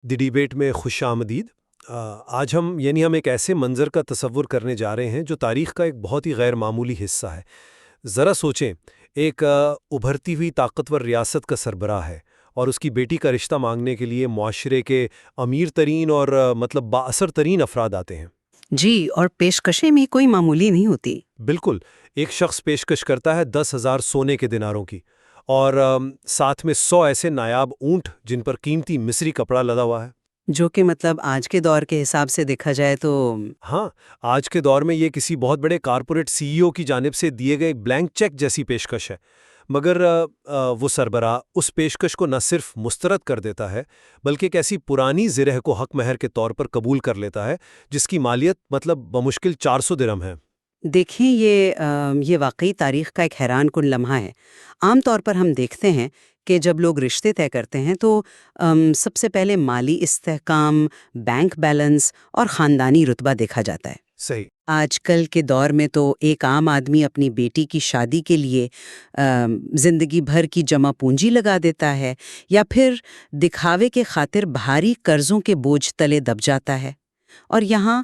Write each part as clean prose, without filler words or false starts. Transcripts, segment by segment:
دی debate میں خوش آمدید۔ آج ہم ایک ایسے منظر کا تصور کرنے جا رہے ہیں جو تاریخ کا ایک بہت ہی غیر معمولی حصہ ہے۔ ذرا سوچیں، ایک ابھرتی ہوئی طاقتور ریاست کا سربراہ ہے اور اس کی بیٹی کا رشتہ مانگنے کے لیے معاشرے کے امیر ترین اور با اثر ترین افراد آتے ہیں۔ جی، اور پیشکشیں بھی کوئی معمولی نہیں ہوتی۔ بالکل، ایک شخص پیشکش کرتا ہے 10,000 سونے کے دیناروں کی، اور ساتھ میں 100 ایسے نایاب اونٹ جن پر قیمتی مصری کپڑا لدا ہوا ہے۔ جو کہ آج کے دور کے حساب سے دیکھا جائے تو ہاں، آج کے دور میں یہ کسی بہت بڑے کارپوریٹ سی ای او کی جانب سے دیے گئے بلینک چیک جیسی پیشکش ہے، مگر وہ سربراہ اس پیشکش کو نہ صرف مسترد کر دیتا ہے بلکہ ایک ایسی پرانی زرہ کو حق مہر کے طور پر قبول کر لیتا ہے جس کی مالیت بمشکل 400 درہم ہے۔ دیکھیں، یہ واقعی تاریخ کا ایک حیران کن لمحہ ہے۔ عام طور پر ہم دیکھتے ہیں کہ جب لوگ رشتے طے کرتے ہیں تو سب سے پہلے مالی استحکام، بینک بیلنس اور خاندانی رتبہ دیکھا جاتا ہے۔ صحیح۔ آج کل کے دور میں تو ایک عام آدمی اپنی بیٹی کی شادی کے لیے زندگی بھر کی جمع پونجی لگا دیتا ہے، یا پھر دکھاوے کے خاطر بھاری قرضوں کے بوجھ تلے دب جاتا ہے۔ اور یہاں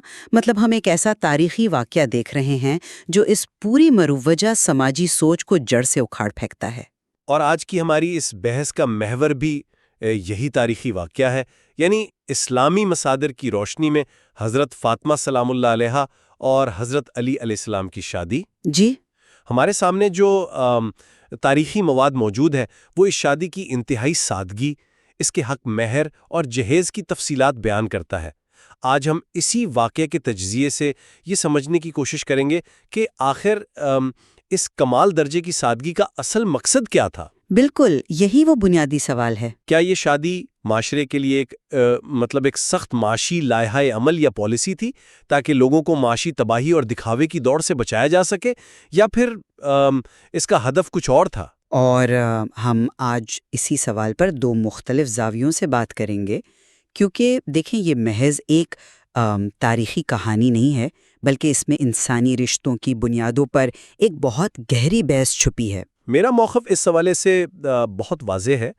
ہم ایک ایسا تاریخی واقعہ دیکھ رہے ہیں جو اس پوری مروجہ سماجی سوچ کو جڑ سے اکھاڑ پھینکتا ہے۔ اور آج کی ہماری اس بحث کا محور بھی یہی تاریخی واقعہ ہے، یعنی اسلامی مصادر کی روشنی میں حضرت فاطمہ سلام اللہ علیہا اور حضرت علی علیہ السلام کی شادی۔ جی، ہمارے سامنے جو تاریخی مواد موجود ہے وہ اس شادی کی انتہائی سادگی، اس کے حق مہر اور جہیز کی تفصیلات بیان کرتا ہے۔ آج ہم اسی واقعے کے تجزیے سے یہ سمجھنے کی کوشش کریں گے کہ آخر اس کمال درجے کی سادگی کا اصل مقصد کیا تھا۔ بالکل، یہی وہ بنیادی سوال ہے۔ کیا یہ شادی معاشرے کے لیے ایک سخت معاشی لائحہ عمل یا پالیسی تھی تاکہ لوگوں کو معاشی تباہی اور دکھاوے کی دوڑ سے بچایا جا سکے، یا پھر اس کا ہدف کچھ اور تھا؟ اور ہم آج اسی سوال پر دو مختلف زاویوں سے بات کریں گے، کیونکہ دیکھیں، یہ محض ایک تاریخی کہانی نہیں ہے، بلکہ اس میں انسانی رشتوں کی بنیادوں پر ایک بہت گہری بحث چھپی ہے۔ میرا موقف اس حوالے سے بہت واضح ہے۔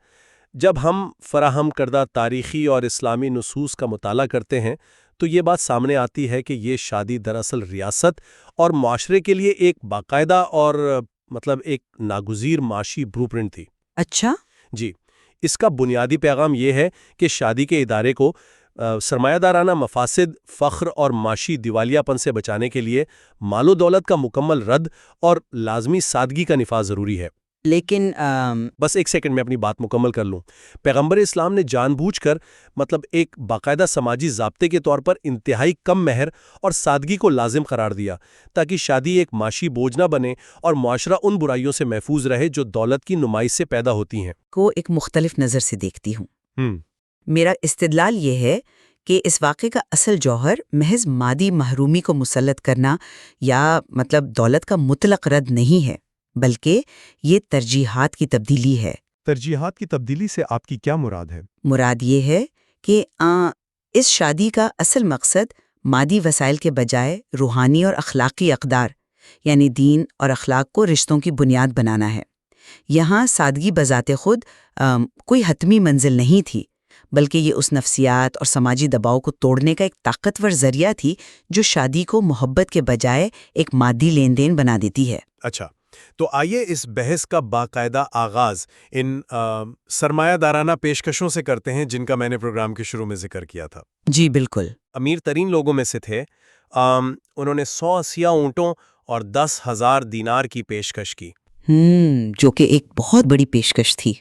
جب ہم فراہم کردہ تاریخی اور اسلامی نصوص کا مطالعہ کرتے ہیں تو یہ بات سامنے آتی ہے کہ یہ شادی دراصل ریاست اور معاشرے کے لیے ایک باقاعدہ اور ایک ناگزیر معاشی بلو پرنٹ تھی۔ اچھا؟ جی، اس کا بنیادی پیغام یہ ہے کہ شادی کے ادارے کو سرمایہ دارانہ مفاسد، فخر اور معاشی دیوالیہ پن سے بچانے کے لیے مال و دولت کا مکمل رد اور لازمی سادگی کا نفاذ ضروری ہے۔ لیکن بس ایک سیکنڈ میں اپنی بات مکمل کر لوں۔ پیغمبر اسلام نے جان بوجھ کر ایک باقاعدہ سماجی ضابطے کے طور پر انتہائی کم مہر اور سادگی کو لازم قرار دیا تاکہ شادی ایک معاشی بوجھ نہ بنے اور معاشرہ ان برائیوں سے محفوظ رہے جو دولت کی نمائش سے پیدا ہوتی ہیں۔ کو ایک مختلف نظر سے دیکھتی ہوں۔ میرا استدلال یہ ہے کہ اس واقعے کا اصل جوہر محض مادی محرومی کو مسلط کرنا یا دولت کا مطلق رد نہیں ہے، بلکہ یہ ترجیحات کی تبدیلی ہے۔ ترجیحات کی تبدیلی سے آپ کی کیا مراد ہے؟ مراد یہ ہے کہ اس شادی کا اصل مقصد مادی وسائل کے بجائے روحانی اور اخلاقی اقدار، یعنی دین اور اخلاق کو رشتوں کی بنیاد بنانا ہے۔ یہاں سادگی بذات خود کوئی حتمی منزل نہیں تھی، بلکہ یہ اس نفسیات اور سماجی دباؤ کو توڑنے کا ایک طاقتور ذریعہ تھی جو شادی کو محبت کے بجائے ایک مادی لین دین بنا دیتی ہے۔ اچھا، تو آئیے اس بحث کا باقاعدہ آغاز ان سرمایہ دارانہ پیشکشوں سے کرتے ہیں جن کا میں نے پروگرام کے شروع میں ذکر کیا تھا۔ جی بالکل۔ امیر ترین لوگوں میں سے تھے۔ انہوں نے 100 سیاہ اونٹوں اور 10,000 دینار کی پیشکش کی، جو کہ ایک بہت بڑی پیشکش تھی۔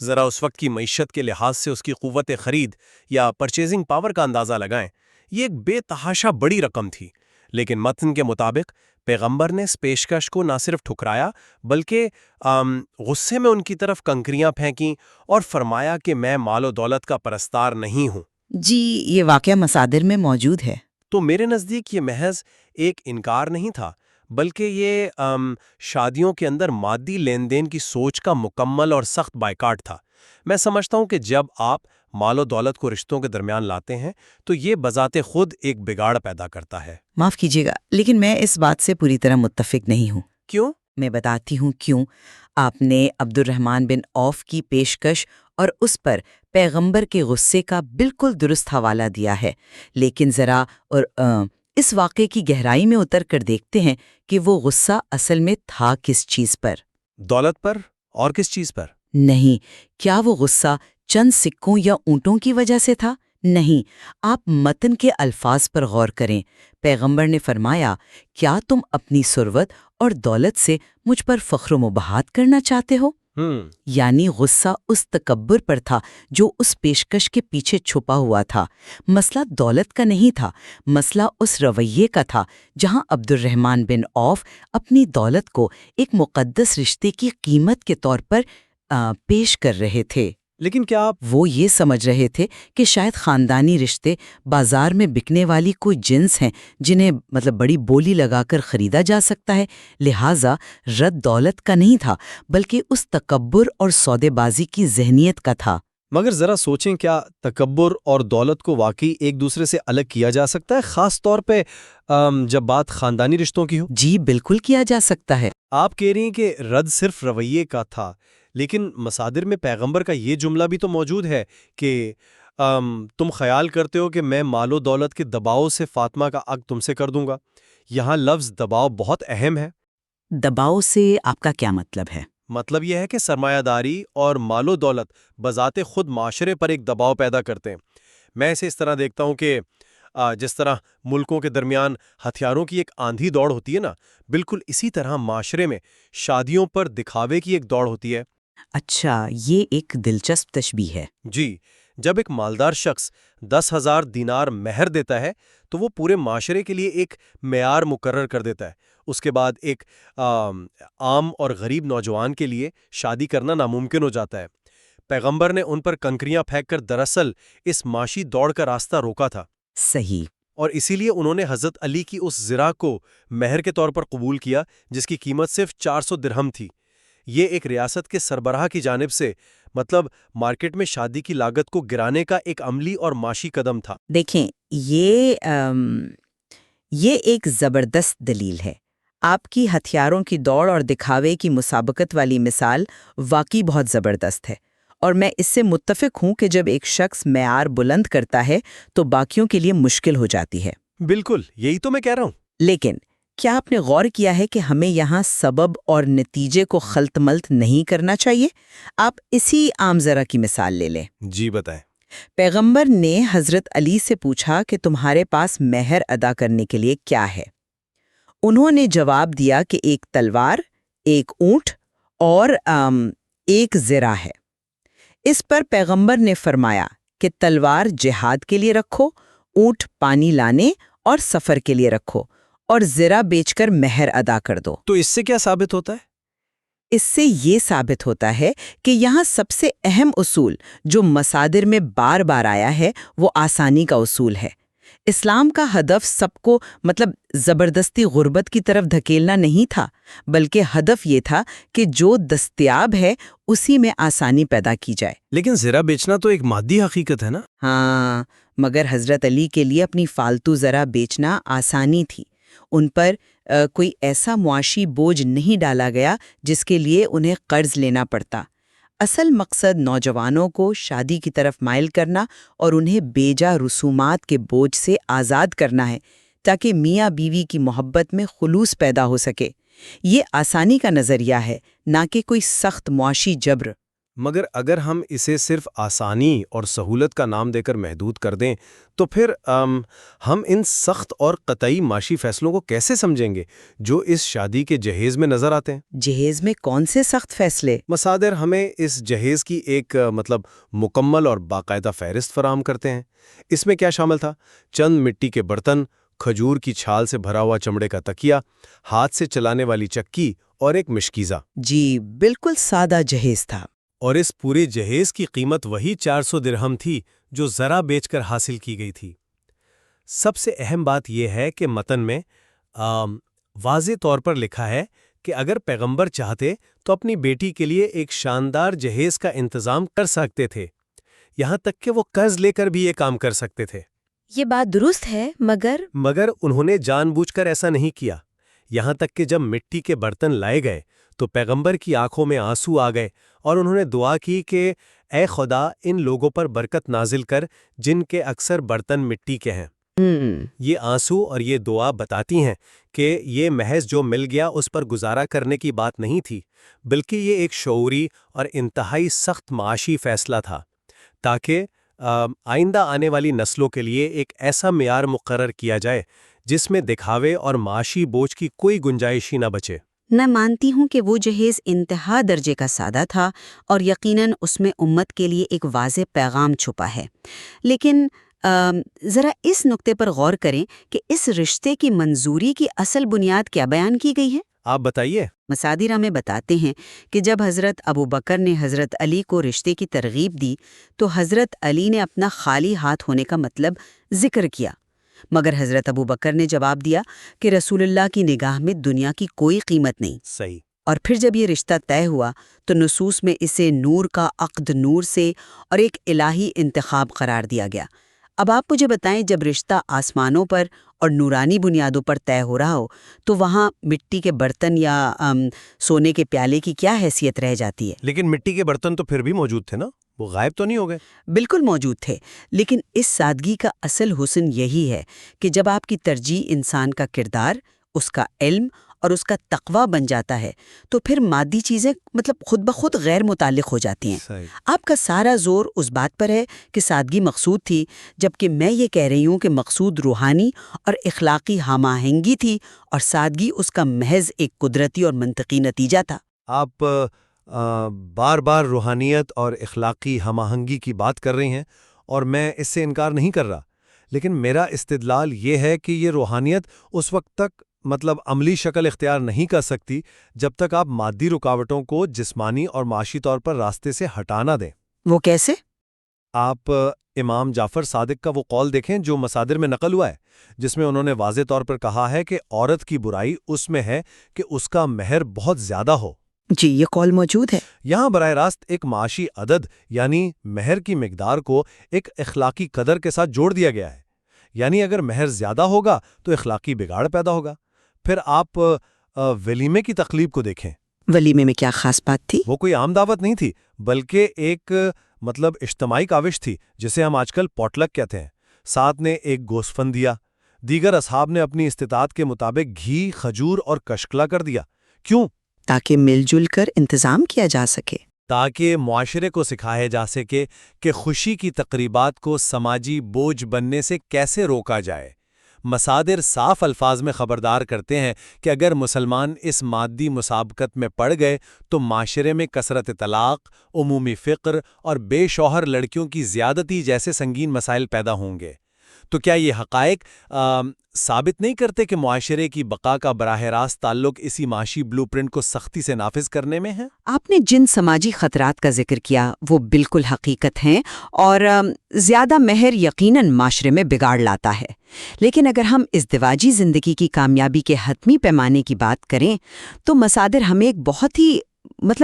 ذرا اس وقت کی معیشت کے لحاظ سے اس کی قوت خرید یا پرچیزنگ پاور کا اندازہ لگائیں۔ یہ ایک بے تحاشا بڑی رقم تھی، لیکن متن کے مطابق پیغمبر نے اس پیشکش کو نہ صرف ٹھکرایا بلکہ غصے میں ان کی طرف کنکریاں پھینکیں اور فرمایا کہ میں مال و دولت کا پرستار نہیں ہوں۔ جی، یہ واقعہ مصادر میں موجود ہے۔ تو میرے نزدیک یہ محض ایک انکار نہیں تھا، بلکہ یہ شادیوں کے اندر مادی لین دین کی سوچ کا مکمل اور سخت بائیکاٹ تھا۔ میں سمجھتا ہوں کہ جب آپ مال و دولت کو رشتوں کے درمیان لاتے ہیں تو یہ بذات خود ایک بگاڑ پیدا کرتا ہے۔ معاف کیجیے گا، لیکن میں اس بات سے پوری طرح متفق نہیں ہوں۔ کیوں؟ میں بتاتی ہوں کیوں. آپ نے عبد الرحمن بن عوف کی پیشکش اور اس پر پیغمبر کے غصے کا بالکل درست حوالہ دیا ہے، لیکن ذرا اس واقعے کی گہرائی میں اتر کر دیکھتے ہیں کہ وہ غصہ اصل میں تھا کس چیز پر. دولت پر اور کس چیز پر؟ نہیں، کیا وہ غصہ چند سکوں یا اونٹوں کی وجہ سے تھا؟ نہیں، آپ متن کے الفاظ پر غور کریں. پیغمبر نے فرمایا، کیا تم اپنی ثروت اور دولت سے مجھ پر فخر و مباحات کرنا چاہتے ہو؟ یعنی غصہ اس تکبر پر تھا جو اس پیشکش کے پیچھے چھپا ہوا تھا. مسئلہ دولت کا نہیں تھا، مسئلہ اس رویے کا تھا جہاں عبد الرحمن بن عوف اپنی دولت کو ایک مقدس رشتے کی قیمت کے طور پر پیش کر رہے تھے. لیکن کیا آپ وہ یہ سمجھ رہے تھے کہ شاید خاندانی رشتے بازار میں بکنے والی کوئی جنس ہیں جنہیں بڑی بولی لگا کر خریدا جا سکتا ہے، لہٰذا رد دولت کا نہیں تھا بلکہ اس تکبر اور سودے بازی کی ذہنیت کا تھا. مگر ذرا سوچیں، کیا تکبر اور دولت کو واقعی ایک دوسرے سے الگ کیا جا سکتا ہے، خاص طور پہ جب بات خاندانی رشتوں کی ہو؟ جی بالکل کیا جا سکتا ہے. آپ کہہ رہی ہیں کہ رد صرف رویے کا تھا، لیکن مصادر میں پیغمبر کا یہ جملہ بھی تو موجود ہے کہ تم خیال کرتے ہو کہ میں مال و دولت کے دباؤ سے فاطمہ کا عقد تم سے کر دوں گا. یہاں لفظ دباؤ بہت اہم ہے. دباؤ سے آپ کا کیا مطلب ہے؟ مطلب یہ ہے کہ سرمایہ داری اور مال و دولت بذات خود معاشرے پر ایک دباؤ پیدا کرتے ہیں. میں اسے اس طرح دیکھتا ہوں کہ جس طرح ملکوں کے درمیان ہتھیاروں کی ایک آندھی دوڑ ہوتی ہے نا، بالکل اسی طرح معاشرے میں شادیوں پر دکھاوے کی ایک دوڑ ہوتی ہے. اچھا، یہ ایک دلچسپ تشبیہ ہے. جی، جب ایک مالدار شخص 10,000 دینار مہر دیتا ہے تو وہ پورے معاشرے کے لیے ایک معیار مقرر کر دیتا ہے. اس کے بعد ایک عام اور غریب نوجوان کے لیے شادی کرنا ناممکن ہو جاتا ہے. پیغمبر نے ان پر کنکریاں پھینک کر دراصل اس معاشی دوڑ کا راستہ روکا تھا. صحیح. اور اسی لیے انہوں نے حضرت علی کی اس زرہ کو مہر کے طور پر قبول کیا جس کی قیمت صرف 400 درہم تھی. یہ ایک ریاست کے سربراہ کی جانب سے مارکیٹ میں شادی کی لاگت کو گرانے کا ایک عملی اور معاشی قدم تھا. دیکھیں، یہ ایک زبردست دلیل ہے. آپ کی ہتھیاروں کی دوڑ اور دکھاوے کی مسابقت والی مثال واقعی بہت زبردست ہے، اور میں اس سے متفق ہوں کہ جب ایک شخص معیار بلند کرتا ہے تو باقیوں کے لیے مشکل ہو جاتی ہے. بالکل، یہی تو میں کہہ رہا ہوں. لیکن کیا آپ نے غور کیا ہے کہ ہمیں یہاں سبب اور نتیجے کو خلط ملط نہیں کرنا چاہیے؟ آپ اسی عام ذرا کی مثال لے لیں. جی بتائیں. پیغمبر نے حضرت علی سے پوچھا کہ تمہارے پاس مہر ادا کرنے کے لیے کیا ہے؟ انہوں نے جواب دیا کہ ایک تلوار، ایک اونٹ اور ایک زرہ ہے. اس پر پیغمبر نے فرمایا کہ تلوار جہاد کے لیے رکھو، اونٹ پانی لانے اور سفر کے لیے رکھو، اور زرہ بیچ کر مہر ادا کر دو. تو اس سے کیا ثابت ہوتا ہے؟ اس سے یہ ثابت ہوتا ہے کہ یہاں سب سے اہم اصول جو مصادر میں بار بار آیا ہے وہ آسانی کا اصول ہے. اسلام کا ہدف سب کو زبردستی غربت کی طرف دھکیلنا نہیں تھا، بلکہ ہدف یہ تھا کہ جو دستیاب ہے اسی میں آسانی پیدا کی جائے. لیکن زرہ بیچنا تو ایک مادی حقیقت ہے نا؟ ہاں، مگر حضرت علی کے لیے اپنی فالتو زرہ بیچنا آسانی تھی. ان پر کوئی ایسا معاشی بوجھ نہیں ڈالا گیا جس کے لیے انہیں قرض لینا پڑتا. اصل مقصد نوجوانوں کو شادی کی طرف مائل کرنا اور انہیں بیجا رسومات کے بوجھ سے آزاد کرنا ہے تاکہ میاں بیوی کی محبت میں خلوص پیدا ہو سکے. یہ آسانی کا نظریہ ہے، نہ کہ کوئی سخت معاشی جبر. مگر اگر ہم اسے صرف آسانی اور سہولت کا نام دے کر محدود کر دیں تو پھر ہم ان سخت اور قطعی معاشی فیصلوں کو کیسے سمجھیں گے جو اس شادی کے جہیز میں نظر آتے ہیں؟ جہیز میں کون سے سخت فیصلے؟ مصادر ہمیں اس جہیز کی ایک مکمل اور باقاعدہ فہرست فراہم کرتے ہیں. اس میں کیا شامل تھا؟ چند مٹی کے برتن، کھجور کی چھال سے بھرا ہوا چمڑے کا تکیا، ہاتھ سے چلانے والی چکی اور ایک مشکیزہ. جی بالکل سادہ جہیز تھا. اور اس پورے جہیز کی قیمت وہی 400 درہم تھی جو زرہ بیچ کر حاصل کی گئی تھی. سب سے اہم بات یہ ہے کہ متن میں واضح طور پر لکھا ہے کہ اگر پیغمبر چاہتے تو اپنی بیٹی کے لیے ایک شاندار جہیز کا انتظام کر سکتے تھے، یہاں تک کہ وہ قرض لے کر بھی یہ کام کر سکتے تھے. یہ بات درست ہے، مگر انہوں نے جان بوجھ کر ایسا نہیں کیا. یہاں تک کہ جب مٹی کے برتن لائے گئے تو پیغمبر کی آنکھوں میں آنسو آ گئے اور انہوں نے دعا کی کہ اے خدا ان لوگوں پر برکت نازل کر جن کے اکثر برتن مٹی کے ہیں۔ یہ آنسو اور یہ دعا بتاتی ہیں کہ یہ محض جو مل گیا اس پر گزارا کرنے کی بات نہیں تھی، بلکہ یہ ایک شعوری اور انتہائی سخت معاشی فیصلہ تھا تاکہ آئندہ آنے والی نسلوں کے لیے ایک ایسا معیار مقرر کیا جائے جس میں دکھاوے اور معاشی بوجھ کی کوئی گنجائش ہی نہ بچے۔ میں مانتی ہوں کہ وہ جہیز انتہا درجے کا سادہ تھا اور یقیناً اس میں امت کے لیے ایک واضح پیغام چھپا ہے، لیکن ذرا اس نقطے پر غور کریں کہ اس رشتے کی منظوری کی اصل بنیاد کیا بیان کی گئی ہے؟ آپ بتائیے۔ مصادر ہمیں بتاتے ہیں کہ جب حضرت ابو بکر نے حضرت علی کو رشتے کی ترغیب دی تو حضرت علی نے اپنا خالی ہاتھ ہونے کا مطلب ذکر کیا، مگر حضرت ابو بکر نے جواب دیا کہ رسول اللہ کی نگاہ میں دنیا کی کوئی قیمت نہیں۔ صحیح۔ اور پھر جب یہ رشتہ طے ہوا تو نصوص میں اسے نور کا عقد نور سے اور ایک الہی انتخاب قرار دیا گیا۔ اب آپ مجھے بتائیں، جب رشتہ آسمانوں پر اور نورانی بنیادوں پر طے ہو رہا ہو تو وہاں مٹی کے برتن یا سونے کے پیالے کی کیا حیثیت رہ جاتی ہے؟ لیکن مٹی کے برتن تو پھر بھی موجود تھے نا، وہ غائب تو نہیں ہو گئے؟ بالکل موجود تھے، لیکن اس سادگی کا اصل حسن یہی ہے کہ جب آپ کی ترجیح انسان کا کردار، اس کا علم اور اس کا تقویٰ بن جاتا ہے تو پھر مادی چیزیں خود بخود غیر متعلق ہو جاتی ہیں۔ صحیح۔ آپ کا سارا زور اس بات پر ہے کہ سادگی مقصود تھی، جبکہ میں یہ کہہ رہی ہوں کہ مقصود روحانی اور اخلاقی ہم آہنگی تھی اور سادگی اس کا محض ایک قدرتی اور منطقی نتیجہ تھا۔ آپ بار بار روحانیت اور اخلاقی ہم آہنگی کی بات کر رہی ہیں اور میں اس سے انکار نہیں کر رہا، لیکن میرا استدلال یہ ہے کہ یہ روحانیت اس وقت تک عملی شکل اختیار نہیں کر سکتی جب تک آپ مادی رکاوٹوں کو جسمانی اور معاشی طور پر راستے سے ہٹا نہ دیں۔ وہ کیسے؟ آپ امام جعفر صادق کا وہ قول دیکھیں جو مصادر میں نقل ہوا ہے، جس میں انہوں نے واضح طور پر کہا ہے کہ عورت کی برائی اس میں ہے کہ اس کا مہر بہت زیادہ ہو۔ جی، یہ قول موجود ہے۔ یہاں براہ راست ایک معاشی عدد یعنی مہر کی مقدار کو ایک اخلاقی قدر کے ساتھ جوڑ دیا گیا ہے، یعنی اگر مہر زیادہ ہوگا تو اخلاقی بگاڑ پیدا ہوگا۔ پھر آپ ولیمے کی تقلیب کو دیکھیں۔ ولیمے میں کیا خاص بات تھی؟ وہ کوئی عام دعوت نہیں تھی، بلکہ ایک اجتماعی کاوش تھی جسے ہم آج کل پوٹلک کہتے ہیں۔ ساتھ نے ایک گوسفند دیا، دیگر اصحاب نے اپنی استطاعت کے مطابق گھی، کھجور اور کشکلا کر دیا۔ کیوں؟ تاکہ مل جل کر انتظام کیا جا سکے، تاکہ معاشرے کو سکھایا جا سکے کہ خوشی کی تقریبات کو سماجی بوجھ بننے سے کیسے روکا جائے۔ مصادر صاف الفاظ میں خبردار کرتے ہیں کہ اگر مسلمان اس مادی مسابقت میں پڑ گئے تو معاشرے میں کثرت طلاق، عمومی فقر اور بے شوہر لڑکیوں کی زیادتی جیسے سنگین مسائل پیدا ہوں گے۔ تو کیا یہ حقائق ثابت نہیں کرتے کہ معاشرے کی بقا کا براہ راست تعلق اسی معاشی بلو پرنٹ کو سختی سے نافذ کرنے میں ہے؟ آپ نے جن سماجی خطرات کا ذکر کیا وہ بالکل حقیقت ہیں، اور زیادہ مہر یقیناً معاشرے میں بگاڑ لاتا ہے، لیکن اگر ہم ازدواجی زندگی کی کامیابی کے حتمی پیمانے کی بات کریں تو مصادر ہمیں ایک بہت ہی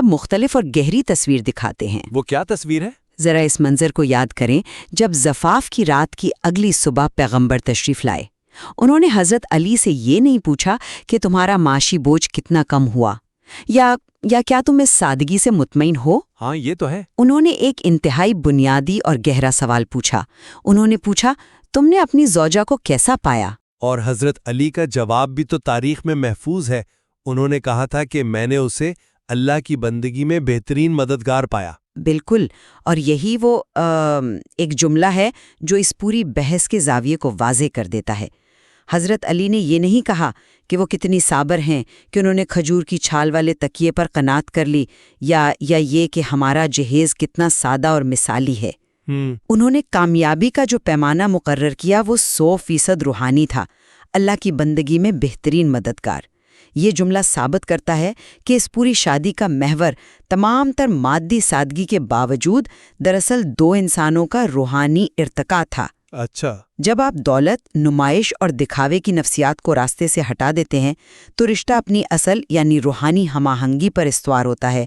مختلف اور گہری تصویر دکھاتے ہیں۔ وہ کیا تصویر ہے؟ ذرا اس منظر کو یاد کریں جب زفاف کی رات کی اگلی صبح پیغمبر تشریف لائے۔ انہوں نے حضرت علی سے یہ نہیں پوچھا کہ تمہارا معاشی بوجھ کتنا کم ہوا یا کیا تم اس سادگی سے مطمئن ہو؟ ہاں، یہ تو ہے۔ انہوں نے ایک انتہائی بنیادی اور گہرا سوال پوچھا۔ انہوں نے پوچھا، تم نے اپنی زوجہ کو کیسا پایا؟ اور حضرت علی کا جواب بھی تو تاریخ میں محفوظ ہے۔ انہوں نے کہا تھا کہ میں نے اسے اللہ کی بندگی میں بہترین مددگار پایا۔ بالکل، اور یہی وہ ایک جملہ ہے جو اس پوری بحث کے زاویے کو واضح کر دیتا ہے۔ حضرت علی نے یہ نہیں کہا کہ وہ کتنی صابر ہیں کہ انہوں نے کھجور کی چھال والے تکیے پر قناعت کر لی، یا یہ کہ ہمارا جہیز کتنا سادہ اور مثالی ہے۔ انہوں نے کامیابی کا جو پیمانہ مقرر کیا وہ 100% روحانی تھا، اللہ کی بندگی میں بہترین مددگار۔ یہ جملہ ثابت کرتا ہے کہ اس پوری شادی کا محور تمام تر مادی سادگی کے باوجود دراصل دو انسانوں کا روحانی ارتقاء تھا۔ اچھا، جب آپ دولت، نمائش اور دکھاوے کی نفسیات کو راستے سے ہٹا دیتے ہیں تو رشتہ اپنی اصل یعنی روحانی ہم آہنگی پر استوار ہوتا ہے۔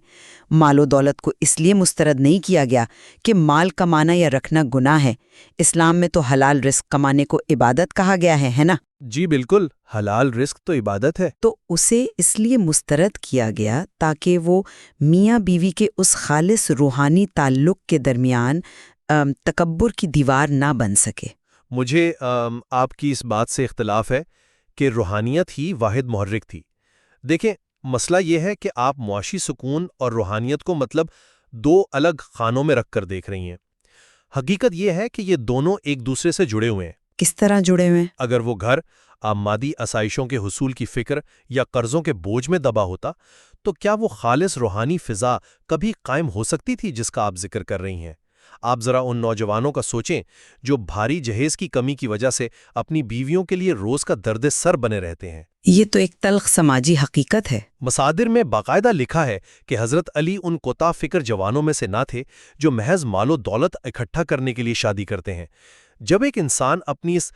مال و دولت کو اس لیے مسترد نہیں کیا گیا کہ مال کمانا یا رکھنا گناہ ہے۔ اسلام میں تو حلال رزق کمانے کو عبادت کہا گیا ہے نا؟ جی بالکل، حلال رزق تو عبادت ہے۔ تو اسے اس لیے مسترد کیا گیا تاکہ وہ میاں بیوی کے اس خالص روحانی تعلق کے درمیان تکبر کی دیوار نہ بن سکے۔ مجھے آپ کی اس بات سے اختلاف ہے کہ روحانیت ہی واحد محرک تھی۔ دیکھیں، مسئلہ یہ ہے کہ آپ معاشی سکون اور روحانیت کو مطلب دو الگ خانوں میں رکھ کر دیکھ رہی ہیں۔ حقیقت یہ ہے کہ یہ دونوں ایک دوسرے سے جڑے ہوئے ہیں۔ کس طرح جڑے ہوئے ہیں؟ اگر وہ گھر آپ مادی آسائشوں کے حصول کی فکر یا قرضوں کے بوجھ میں دبا ہوتا تو کیا وہ خالص روحانی فضا کبھی قائم ہو سکتی تھی جس کا آپ ذکر کر رہی ہیں؟ آپ ذرا ان نوجوانوں کا سوچیں جو بھاری جہیز کی کمی کی وجہ سے اپنی بیویوں کے لیے روز کا درد سر بنے رہتے ہیں۔ یہ تو ایک تلخ سماجی حقیقت ہے۔ مصادر میں باقاعدہ لکھا ہے کہ حضرت علی ان کوتا فکر جوانوں میں سے نہ تھے جو محض مال و دولت اکٹھا کرنے کے لیے شادی کرتے ہیں۔ جب ایک انسان اپنی اس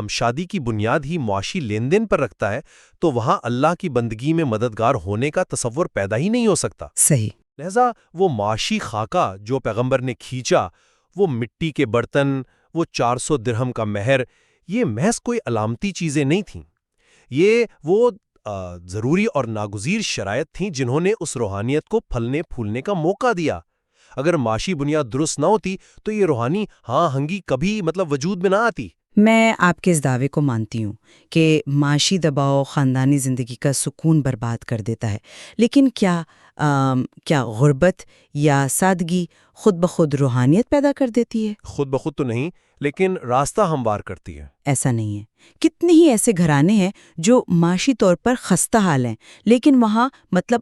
شادی کی بنیاد ہی معاشی لین دین پر رکھتا ہے تو وہاں اللہ کی بندگی میں مددگار ہونے کا تصور پیدا ہی نہیں ہو سکتا۔ صحیح۔ لہذا وہ معاشی خاکہ جو پیغمبر نے کھینچا، وہ مٹی کے برتن، وہ 400 درہم کا مہر، یہ محض کوئی علامتی چیزیں نہیں تھیں۔ یہ وہ ضروری اور ناگزیر شرائط تھیں جنہوں نے اس روحانیت کو پھلنے پھولنے کا موقع دیا۔ اگر معاشی بنیاد درست نہ ہوتی تو یہ روحانی ہاں ہنگی کبھی وجود میں نہ آتی۔ میں آپ کے اس دعوے کو مانتی ہوں کہ معاشی دباؤ خاندانی زندگی کا سکون برباد کر دیتا ہے، لیکن کیا غربت یا سادگی خود بخود روحانیت پیدا کر دیتی ہے؟ خود بخود تو نہیں، لیکن راستہ ہموار کرتی ہے۔ ایسا نہیں ہے۔ کتنے ہی ایسے گھرانے ہیں جو معاشی طور پر خستہ حال ہیں لیکن وہاں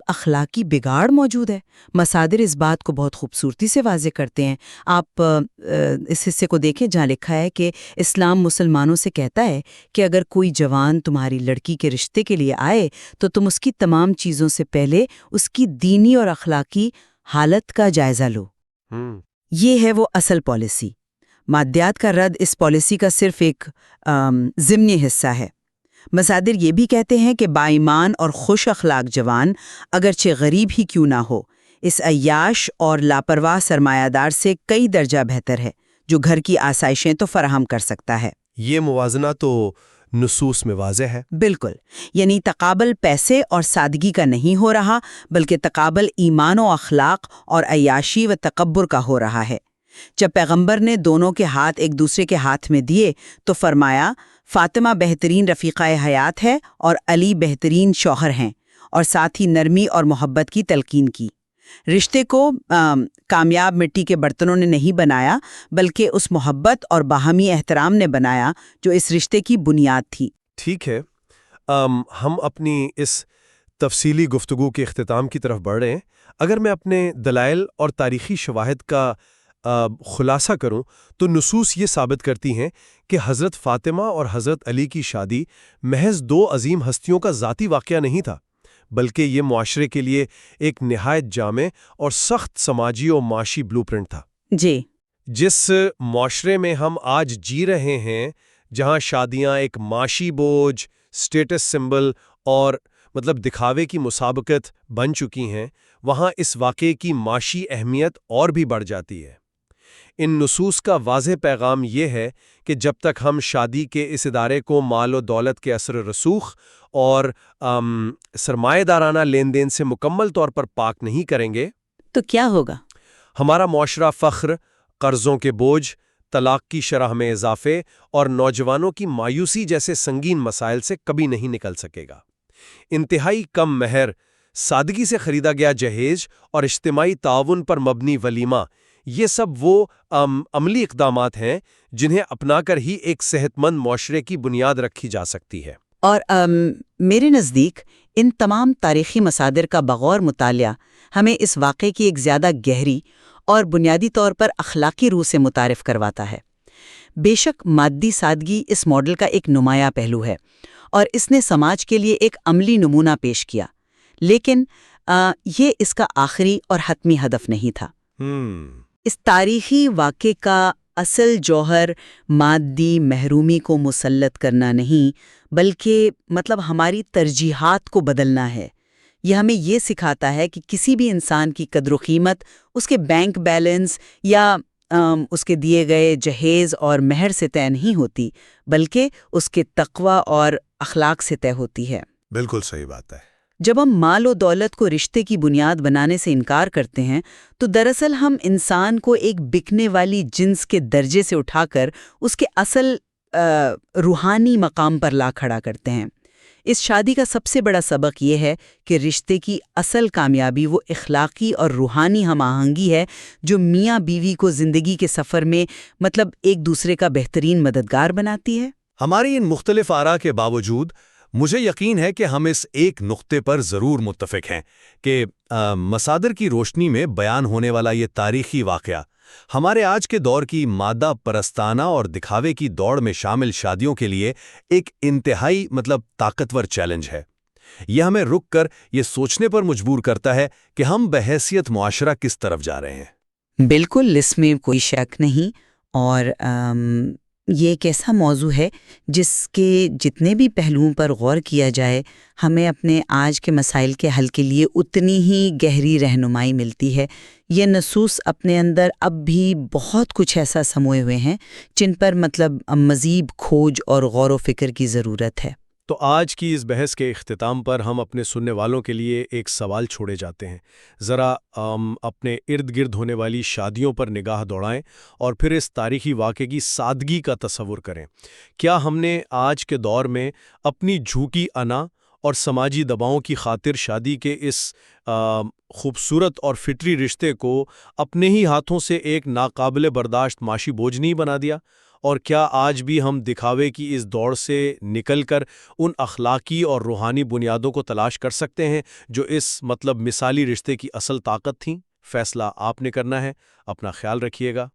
اخلاقی بگاڑ موجود ہے۔ مصادر اس بات کو بہت خوبصورتی سے واضح کرتے ہیں۔ آپ اس حصے کو دیکھیں جہاں لکھا ہے کہ اسلام مسلمانوں سے کہتا ہے کہ اگر کوئی جوان تمہاری لڑکی کے رشتے کے لیے آئے تو تم اس کی تمام چیزوں سے پہلے اس کی دینی اور اخلاقی حالت کا جائزہ لو۔ یہ ہے وہ اصل پالیسی۔ مادیات کا رد اس پالیسی کا صرف ایک ضمنی حصہ ہے۔ مصادر یہ بھی کہتے ہیں کہ باایمان اور خوش اخلاق جوان اگرچہ غریب ہی کیوں نہ ہو، اس عیاش اور لاپرواہ سرمایہ دار سے کئی درجہ بہتر ہے جو گھر کی آسائشیں تو فراہم کر سکتا ہے۔ یہ موازنہ تو نصوص میں واضح ہے۔ بالکل، یعنی تقابل پیسے اور سادگی کا نہیں ہو رہا بلکہ تقابل ایمان و اخلاق اور عیاشی و تکبر کا ہو رہا ہے۔ جب پیغمبر نے دونوں کے ہاتھ ایک دوسرے کے ہاتھ میں دیے تو فرمایا فاطمہ بہترین رفیقہ حیات ہے اور علی بہترین شوہر ہیں، اور ساتھ ہی نرمی اور محبت کی تلقین کی۔ رشتے کو کامیاب مٹی کے برتنوں نے نہیں بنایا بلکہ اس محبت اور باہمی احترام نے بنایا جو اس رشتے کی بنیاد تھی۔ ٹھیک ہے، ہم اپنی اس تفصیلی گفتگو کے اختتام کی طرف بڑھ رہے ہیں۔ اگر میں اپنے دلائل اور تاریخی شواہد کا خلاصہ کروں تو نصوص یہ ثابت کرتی ہیں کہ حضرت فاطمہ اور حضرت علی کی شادی محض دو عظیم ہستیوں کا ذاتی واقعہ نہیں تھا، بلکہ یہ معاشرے کے لیے ایک نہایت جامع اور سخت سماجی و معاشی بلو پرنٹ تھا۔ جی، جس معاشرے میں ہم آج جی رہے ہیں، جہاں شادیاں ایک معاشی بوجھ، سٹیٹس سمبل اور دکھاوے کی مسابقت بن چکی ہیں، وہاں اس واقعے کی معاشی اہمیت اور بھی بڑھ جاتی ہے۔ ان نصوص کا واضح پیغام یہ ہے کہ جب تک ہم شادی کے اس ادارے کو مال و دولت کے اثر رسوخ اور سرمایہ دارانہ لین دین سے مکمل طور پر پاک نہیں کریں گے تو کیا ہوگا؟ ہمارا معاشرہ فقر، قرضوں کے بوجھ، طلاق کی شرح میں اضافے اور نوجوانوں کی مایوسی جیسے سنگین مسائل سے کبھی نہیں نکل سکے گا۔ انتہائی کم مہر، سادگی سے خریدا گیا جہیز اور اجتماعی تعاون پر مبنی ولیمہ، یہ سب وہ عملی اقدامات ہیں جنہیں اپنا کر ہی ایک صحت مند معاشرے کی بنیاد رکھی جا سکتی ہے۔ اور میرے نزدیک ان تمام تاریخی مصادر کا بغور مطالعہ ہمیں اس واقعے کی ایک زیادہ گہری اور بنیادی طور پر اخلاقی روح سے متعارف کرواتا ہے۔ بے شک مادی سادگی اس ماڈل کا ایک نمایاں پہلو ہے اور اس نے سماج کے لیے ایک عملی نمونہ پیش کیا، لیکن یہ اس کا آخری اور حتمی ہدف نہیں تھا۔ اس تاریخی واقعے کا اصل جوہر مادی محرومی کو مسلط کرنا نہیں، بلکہ ہماری ترجیحات کو بدلنا ہے۔ یہ ہمیں یہ سکھاتا ہے کہ کسی بھی انسان کی قدر و قیمت اس کے بینک بیلنس یا اس کے دیے گئے جہیز اور مہر سے طے نہیں ہوتی، بلکہ اس کے تقوی اور اخلاق سے طے ہوتی ہے۔ بالکل صحیح بات ہے۔ جب ہم مال و دولت کو رشتے کی بنیاد بنانے سے انکار کرتے ہیں تو دراصل ہم انسان کو ایک بکنے والی جنس کے درجے سے اٹھا کر اس کے اصل روحانی مقام پر لا کھڑا کرتے ہیں۔ اس شادی کا سب سے بڑا سبق یہ ہے کہ رشتے کی اصل کامیابی وہ اخلاقی اور روحانی ہم آہنگی ہے جو میاں بیوی کو زندگی کے سفر میں ایک دوسرے کا بہترین مددگار بناتی ہے۔ ہماری ان مختلف آراء کے باوجود مجھے یقین ہے کہ ہم اس ایک نقطے پر ضرور متفق ہیں کہ مصادر کی روشنی میں بیان ہونے والا یہ تاریخی واقعہ ہمارے آج کے دور کی مادہ پرستانہ اور دکھاوے کی دوڑ میں شامل شادیوں کے لیے ایک انتہائی طاقتور چیلنج ہے۔ یہ ہمیں رک کر یہ سوچنے پر مجبور کرتا ہے کہ ہم بحیثیت معاشرہ کس طرف جا رہے ہیں۔ بالکل، اس میں کوئی شک نہیں، اور یہ ایک ایسا موضوع ہے جس کے جتنے بھی پہلوؤں پر غور کیا جائے ہمیں اپنے آج کے مسائل کے حل کے لیے اتنی ہی گہری رہنمائی ملتی ہے۔ یہ نصوص اپنے اندر اب بھی بہت کچھ ایسا سموئے ہوئے ہیں جن پر مزید کھوج اور غور و فکر کی ضرورت ہے۔ تو آج کی اس بحث کے اختتام پر ہم اپنے سننے والوں کے لیے ایک سوال چھوڑے جاتے ہیں۔ ذرا اپنے ارد گرد ہونے والی شادیوں پر نگاہ دوڑائیں اور پھر اس تاریخی واقعے کی سادگی کا تصور کریں۔ کیا ہم نے آج کے دور میں اپنی جھوکی انا اور سماجی دباؤں کی خاطر شادی کے اس خوبصورت اور فطری رشتے کو اپنے ہی ہاتھوں سے ایک ناقابل برداشت معاشی بوجھ نہیں بنا دیا؟ اور کیا آج بھی ہم دکھاوے کی اس دوڑ سے نکل کر ان اخلاقی اور روحانی بنیادوں کو تلاش کر سکتے ہیں جو اس مثالی رشتے کی اصل طاقت تھیں؟ فیصلہ آپ نے کرنا ہے۔ اپنا خیال رکھیے گا۔